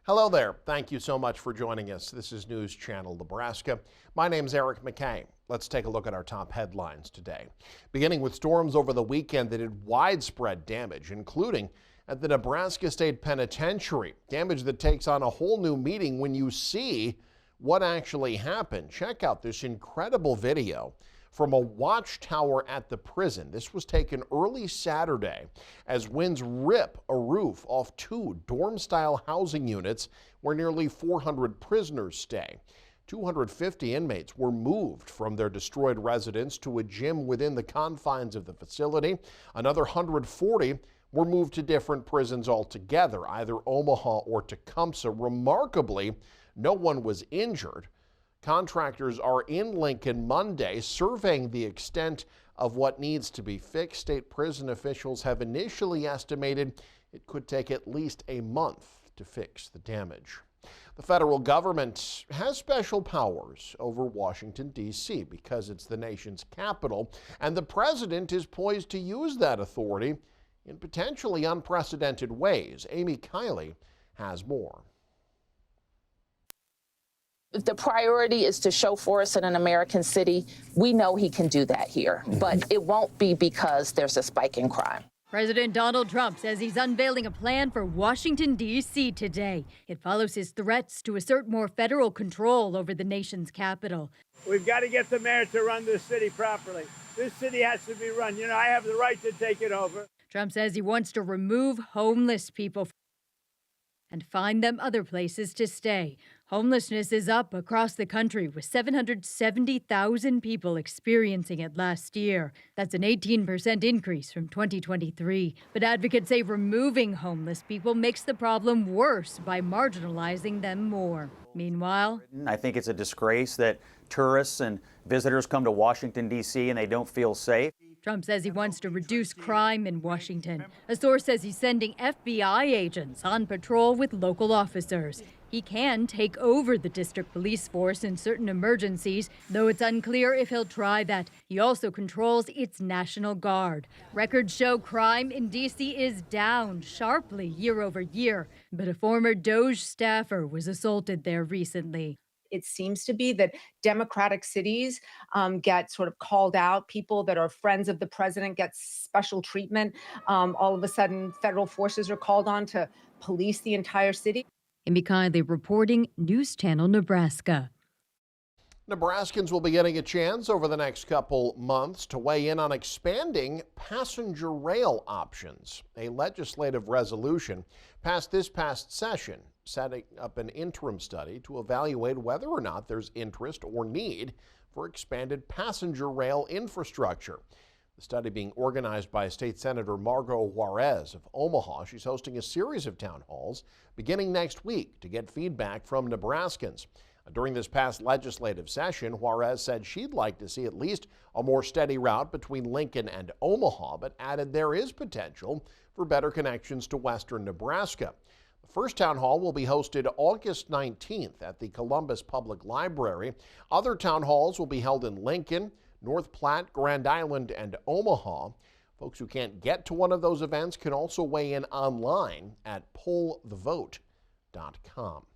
Hello there. Thank you so much for joining us. This is News Channel Nebraska. My name's Eric McKay. Let's take a look at our top headlines today. Beginning with storms over the weekend that did widespread damage, including at the Nebraska State Penitentiary. Damage that takes on a whole new meaning when you see what actually happened. Check out this incredible video from a watchtower at the prison. This was taken early Saturday as winds rip a roof off two dorm-style housing units where nearly 400 prisoners stay. 250 inmates were moved from their destroyed residence to a gym within the confines of the facility. Another 140 were moved to different prisons altogether, either Omaha or Tecumseh. Remarkably, no one was injured. Contractors are in Lincoln Monday surveying the extent of what needs to be fixed. State prison officials have initially estimated it could take at least a month to fix the damage. The federal government has special powers over Washington, D.C. because it's the nation's capital, and the president is poised to use that authority in potentially unprecedented ways. Amy Kiley has more. If the priority is to show force in an American city, we know he can do that here, but it won't be because there's a spike in crime. President Donald Trump says he's unveiling a plan for Washington, D.C. today. It follows his threats to assert more federal control over the nation's capital. We've got to get the mayor to run this city properly. This city has to be run. You know, I have the right to take it over. Trump says he wants to remove homeless people and find them other places to stay. Homelessness is up across the country, with 770,000 people experiencing it last year. That's an 18% increase from 2023. But advocates say removing homeless people makes the problem worse by marginalizing them more. Meanwhile, I think it's a disgrace that tourists and visitors come to Washington, D.C. and they don't feel safe. Trump says he wants to reduce crime in Washington. A source says he's sending FBI agents on patrol with local officers. He can take over the district police force in certain emergencies, though it's unclear if he'll try that. He also controls its National Guard. Records show crime in D.C. is down sharply year over year, but a former DOJ staffer was assaulted there recently. It seems to be that Democratic cities get sort of called out. People that are friends of the president get special treatment. All of a sudden, federal forces are called on to police the entire city. Amy Kiley reporting, News Channel Nebraska. Nebraskans will be getting a chance over the next couple months to weigh in on expanding passenger rail options. A legislative resolution passed this past session, setting up an interim study to evaluate whether or not there's interest or need for expanded passenger rail infrastructure. The study being organized by State Senator Margot Juarez of Omaha. She's hosting a series of town halls beginning next week to get feedback from Nebraskans. During this past legislative session, Juarez said she'd like to see at least a more steady route between Lincoln and Omaha, but added there is potential for better connections to western Nebraska. The first town hall will be hosted August 19th at the Columbus Public Library. Other town halls will be held in Lincoln, North Platte, Grand Island, and Omaha. Folks who can't get to one of those events can also weigh in online at pollthevote.com.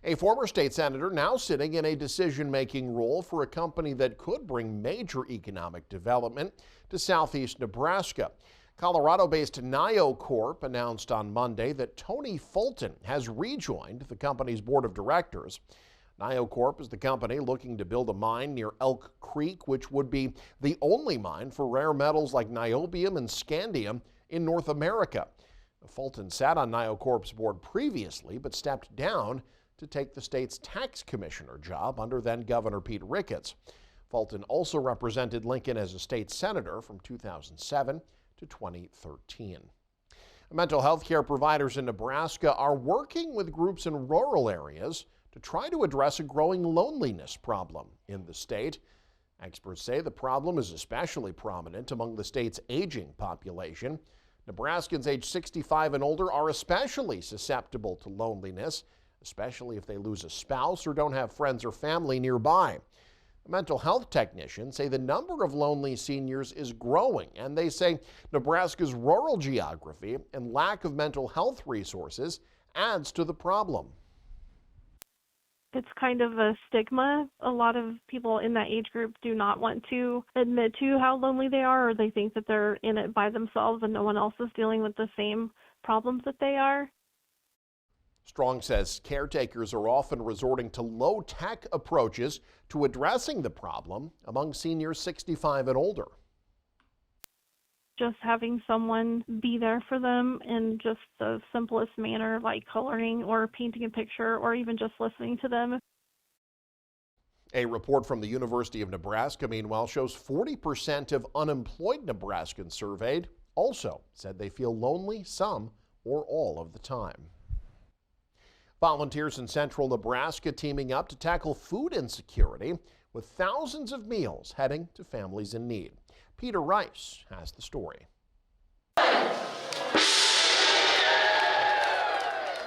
A former state senator now sitting in a decision-making role for a company that could bring major economic development to southeast Nebraska. Colorado-based NIOCORP announced on Monday that Tony Fulton has rejoined the company's board of directors. NIOCORP is the company looking to build a mine near Elk Creek, which would be the only mine for rare metals like niobium and scandium in North America. Fulton sat on NIOCORP's board previously, but stepped down to take the state's tax commissioner job under then-Governor Pete Ricketts. Fulton also represented Lincoln as a state senator from 2007 to 2013. Mental health care providers in Nebraska are working with groups in rural areas to try to address a growing loneliness problem in the state. Experts say the problem is especially prominent among the state's aging population. Nebraskans age 65 and older are especially susceptible to loneliness, especially if they lose a spouse or don't have friends or family nearby. Mental health technicians say the number of lonely seniors is growing, and they say Nebraska's rural geography and lack of mental health resources adds to the problem. It's kind of a stigma. A lot of people in that age group do not want to admit to how lonely they are, or they think that they're in it by themselves and no one else is dealing with the same problems that they are. Strong says caretakers are often resorting to low-tech approaches to addressing the problem among seniors 65 and older. Just having someone be there for them in just the simplest manner, like coloring or painting a picture or even just listening to them. A report from the University of Nebraska, meanwhile, shows 40% of unemployed Nebraskans surveyed also said they feel lonely some or all of the time. Volunteers in central Nebraska teaming up to tackle food insecurity with thousands of meals heading to families in need. Peter Rice has the story.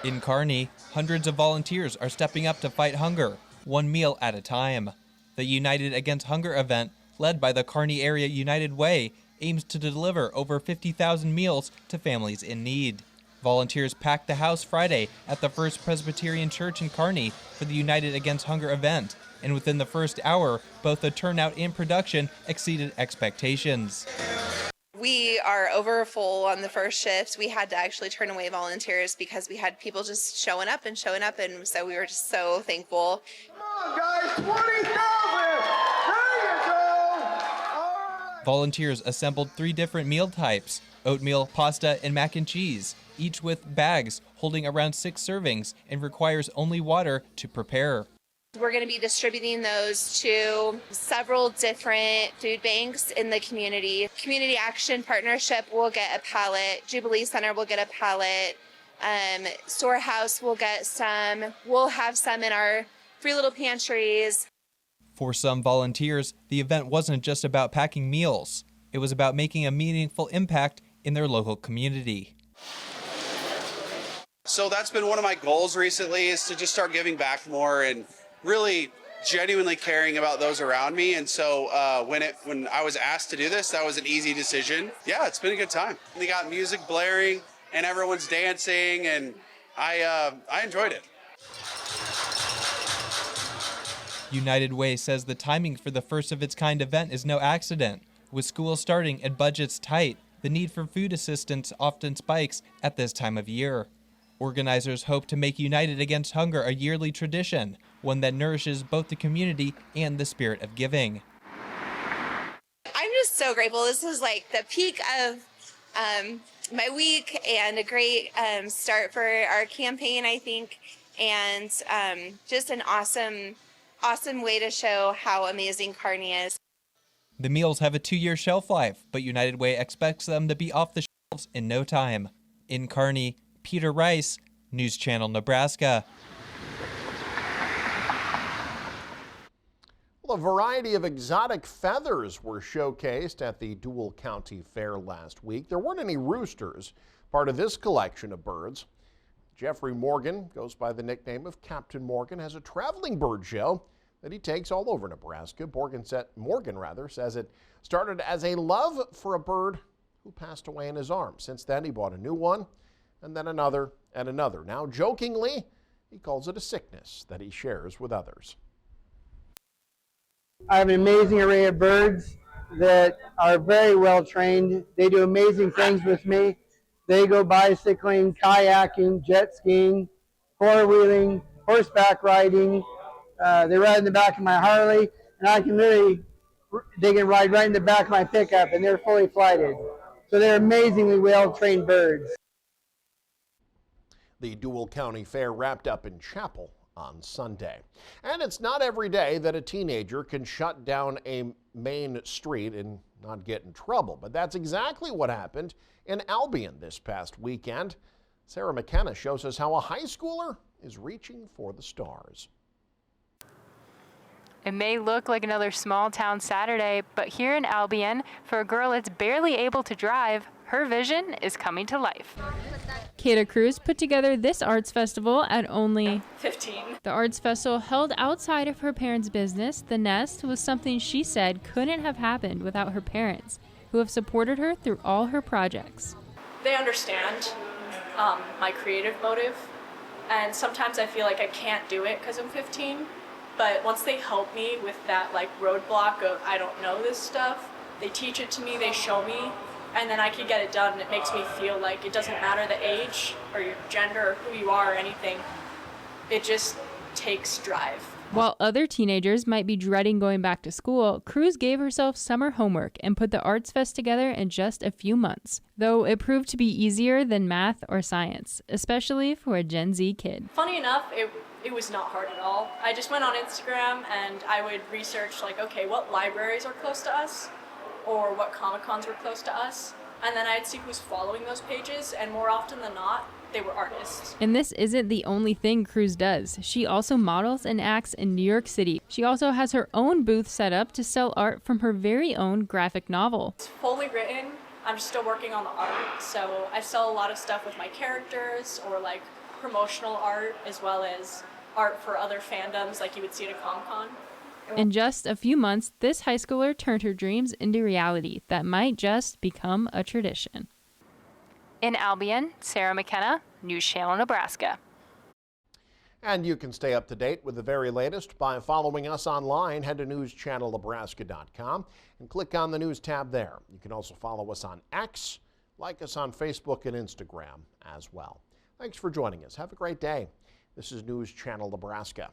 In Kearney, hundreds of volunteers are stepping up to fight hunger, one meal at a time. The United Against Hunger event, led by the Kearney Area United Way, aims to deliver over 50,000 meals to families in need. Volunteers packed the house Friday at the First Presbyterian Church in Kearney for the United Against Hunger event, and within the first hour, both the turnout and production exceeded expectations. We are over full on the first shift. We had to actually turn away volunteers because we had people just showing up, and so we were just so thankful. Come on, guys, 20,000! There you go! All right. Volunteers assembled 3 different meal types: oatmeal, pasta, and mac and cheese, each with bags holding around 6 servings and requires only water to prepare. We're going to be distributing those to several different food banks in the community. Community Action Partnership will get a pallet. Jubilee Center will get a pallet. Storehouse will get some. We'll have some in our free little pantries. For some volunteers, the event wasn't just about packing meals. It was about making a meaningful impact in their local community. So that's been one of my goals recently, is to just start giving back more and really genuinely caring about those around me. And so when I was asked to do this, that was an easy decision. Yeah, it's been a good time. We got music blaring and everyone's dancing, and I enjoyed it. United Way says the timing for the first of its kind event is no accident. With school starting and budgets tight, the need for food assistance often spikes at this time of year. Organizers hope to make United Against Hunger a yearly tradition, one that nourishes both the community and the spirit of giving. I'm just so grateful. This is like the peak of my week and a great start for our campaign, I think, and just an awesome way to show how amazing Kearney is. The meals have a 2-year shelf life, but United Way expects them to be off the shelves in no time. In Kearney, Peter Rice, News Channel Nebraska. Well, a variety of exotic feathers were showcased at the Dual County Fair last week. There weren't any roosters, part of this collection of birds. Jeffrey Morgan, goes by the nickname of Captain Morgan, has a traveling bird show that he takes all over Nebraska. Morgan says it started as a love for a bird who passed away in his arms. Since then, he bought a new one, and then another and another. Now, jokingly, he calls it a sickness that he shares with others. I have an amazing array of birds that are very well trained. They do amazing things with me. They go bicycling, kayaking, jet skiing, four-wheeling, horseback riding. They ride in the back of my Harley, and they can ride right in the back of my pickup, and they're fully flighted. So they're amazingly well-trained birds. The Dual County Fair wrapped up in Chapel on Sunday. And it's not every day that a teenager can shut down a main street and not get in trouble. But that's exactly what happened in Albion this past weekend. Sarah McKenna shows us how a high schooler is reaching for the stars. It may look like another small town Saturday, but here in Albion, for a girl that's barely able to drive, her vision is coming to life. Kata Cruz put together this arts festival at only 15. The arts festival held outside of her parents' business, The Nest, was something she said couldn't have happened without her parents, who have supported her through all her projects. They understand my creative motive, And sometimes I feel like I can't do it because I'm 15. But once they help me with that like roadblock of I don't know this stuff, they teach it to me, they show me, and then I can get it done. It makes me feel like it doesn't matter the age or your gender or who you are or anything. It just takes drive. While other teenagers might be dreading going back to school, Cruz gave herself summer homework and put the Arts Fest together in just a few months, though it proved to be easier than math or science, especially for a Gen Z kid. Funny enough, it was not hard at all. I just went on Instagram and I would research like, okay, what libraries are close to us or what Comic-Cons were close to us, and then I'd see who's following those pages, and more often than not, they were artists. And this isn't the only thing Cruz does. She also models and acts in New York City. She also has her own booth set up to sell art from her very own graphic novel. It's fully written. I'm still working on the art, so I sell a lot of stuff with my characters or like promotional art as well as art for other fandoms like you would see at a Comic-Con. In just a few months, this high schooler turned her dreams into reality that might just become a tradition. In Albion, Sarah McKenna, News Channel, Nebraska. And you can stay up to date with the very latest by following us online. Head to newschannelnebraska.com and click on the news tab there. You can also follow us on X, like us on Facebook and Instagram as well. Thanks for joining us. Have a great day. This is News Channel Nebraska.